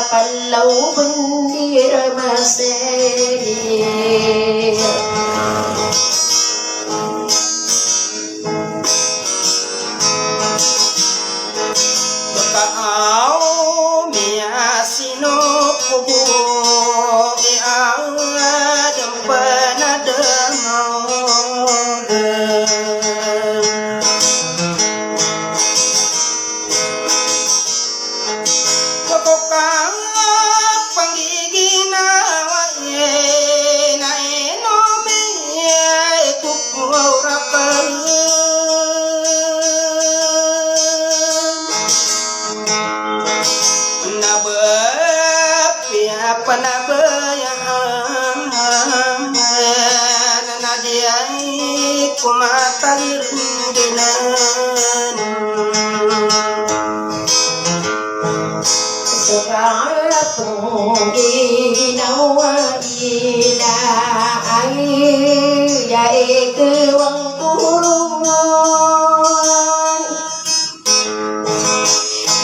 kalau bendir masih Kau miasino kubu yang dempan ada mau kokokang panggigina wae nae no me kukurapang panabayang nanadiay kumatalindinan Sekarang ginawa ilaay yay kewang turungan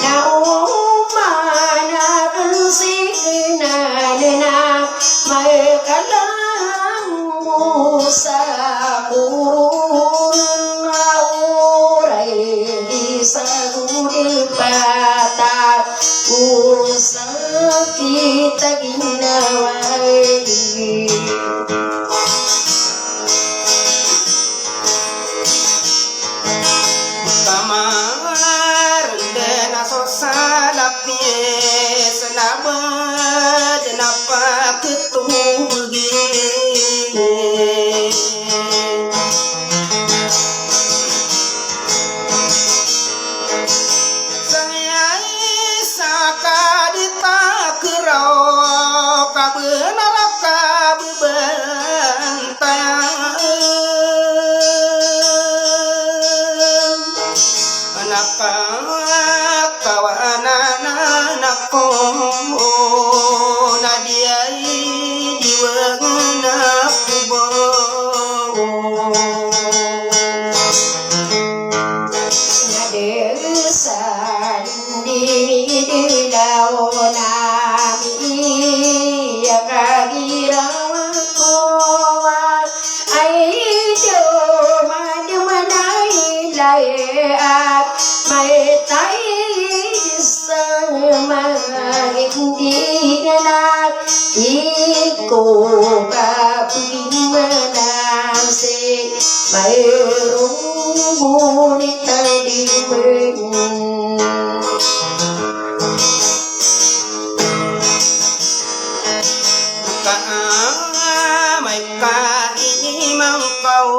naumana bensinana makalang musa kurung auray sa gudil patah urusan kita ginaway kamar dan asosalap senabad napa ketugi Iko kapimana se mayroong ngunit tadimen may kainimang kau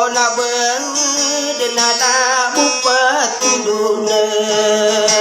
na bendenada bupat dunan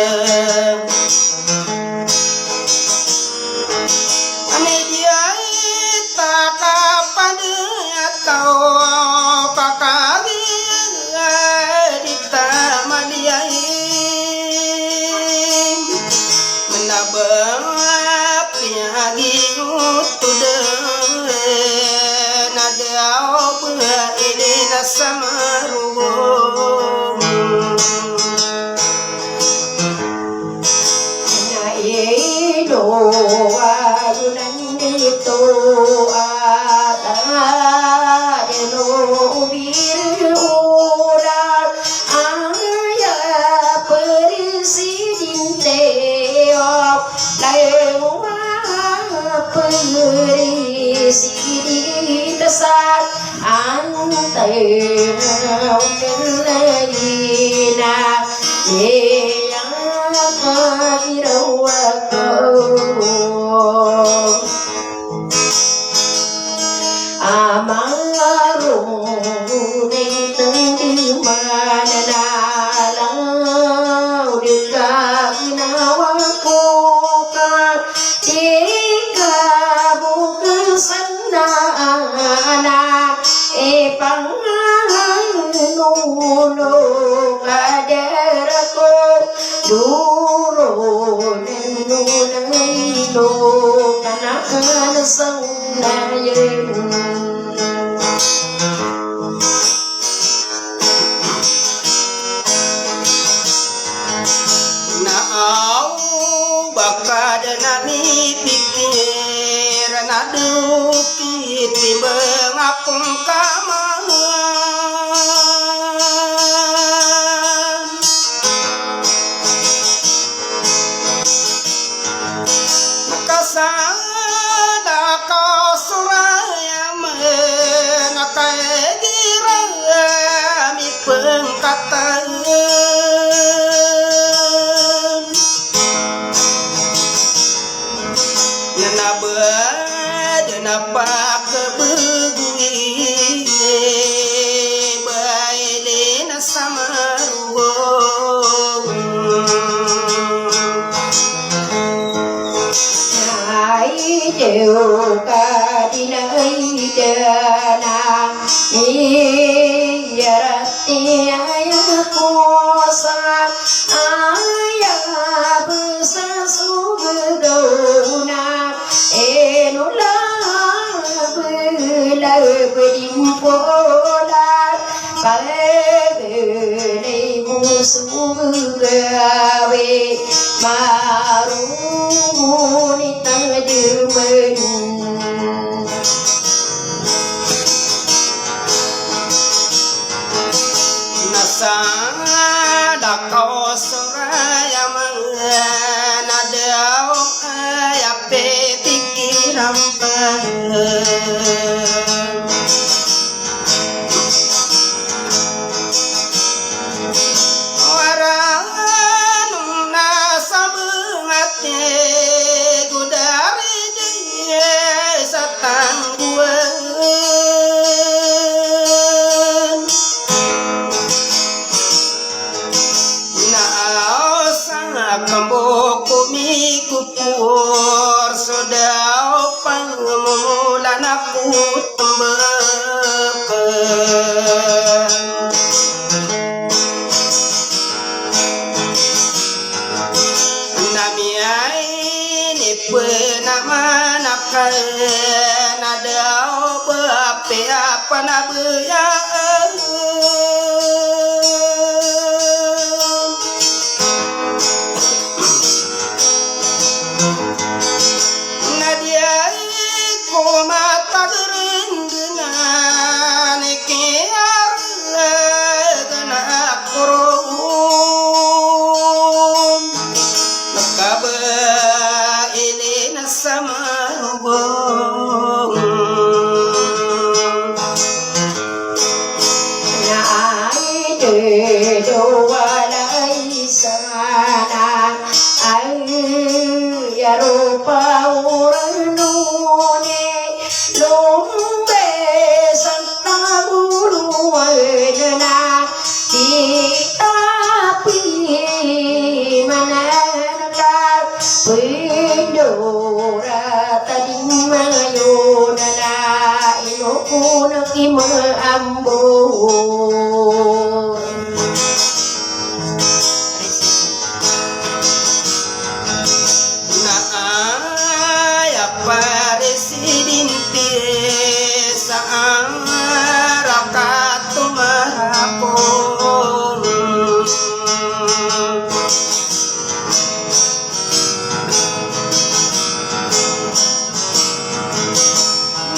ada nani pikir nadu kiti mengapung kamahan nakasada kau suraya menakai gira mi pengkatan Kenapa kebegui bailena sama ruang Hai đều cả đi nơi đana Iya tiaya kuasa Ayah besar subdona Enola bela bedimpola Pagene musuh gawe Maruni tademen Nasada kau soraya menadau ayah petik rampan Waranung nasa bengatnya Gudari dia satan gua Kamboko mikupur sodao pangmulan aku tembakan Namiai ni penaman akan nadao beape apa nabuyaan mata gerendungan kiar gana korum nakaba ini nasama bong na ai de do walai sana ai ya rupa uranu Lumbe santa bulu wadana Tapi manakar Pindora tadi mayonana Inoku nakima ambon Paresidin pesa rakatu marapon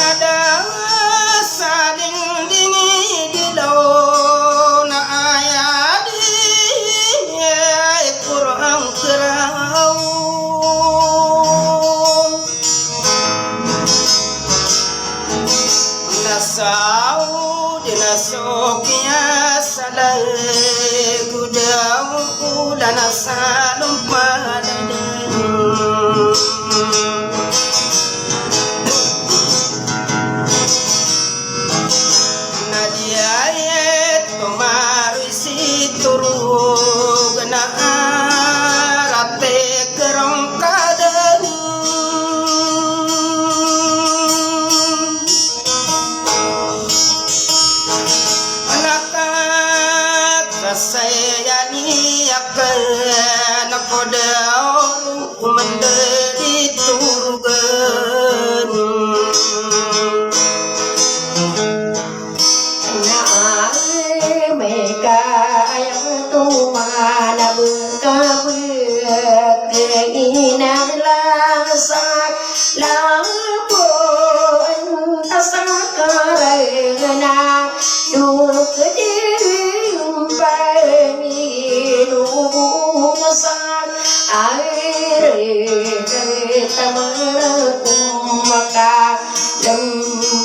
nada saling dini dilau na ayadi kurang kerau Nasau dinasoknya salah gudau dan asalum padadan Nadia yet tomaru si turu gena rate kerong kadan saya ni akan kodau menjadi turgan na mereka yang tu mana berkabut keinginan maka lembesi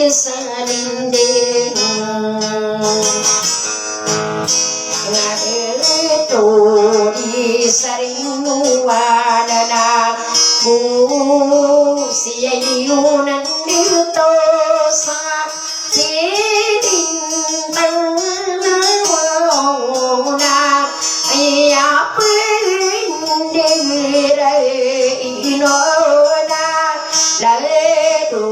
salindeng ngadeto di saringu wadana bu siayunan dirtosa sidin tanawona ayap dere inona laedo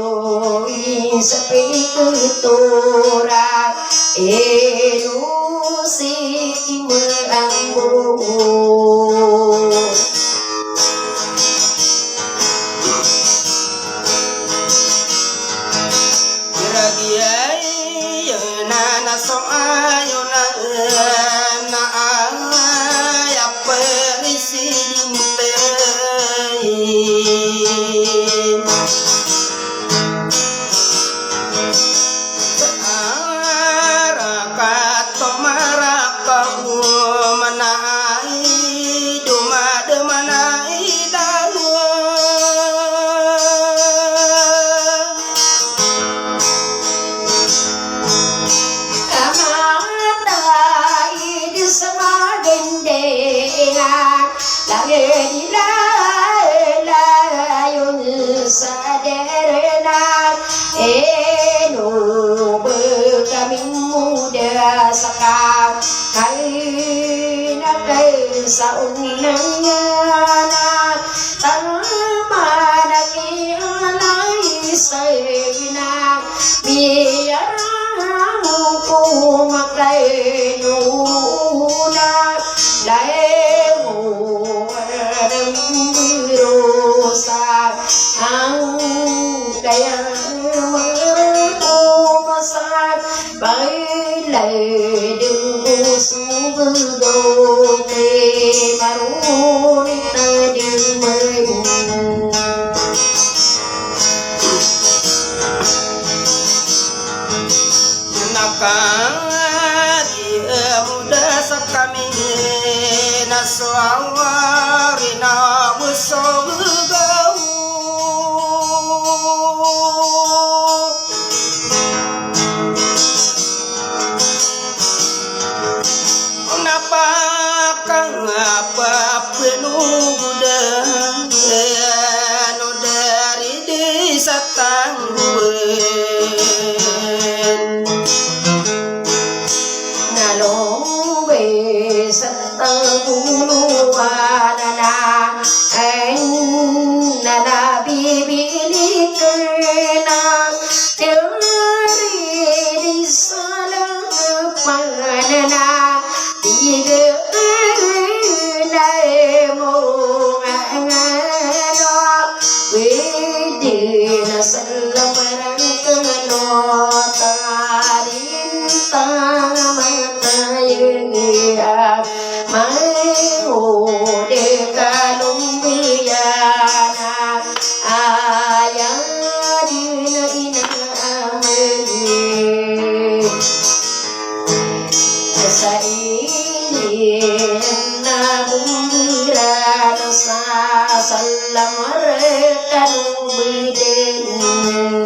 isapi kutura enu si imanggo sakam kai na kai sa unangana tamana ki alai saina biar ku makai nuna laemu adam birosa ang kaya masak bay lại đừng vô xuống đô tê mà rú đi ta đừng mây naka dia muda sakami naswari na busogau salam rekan biden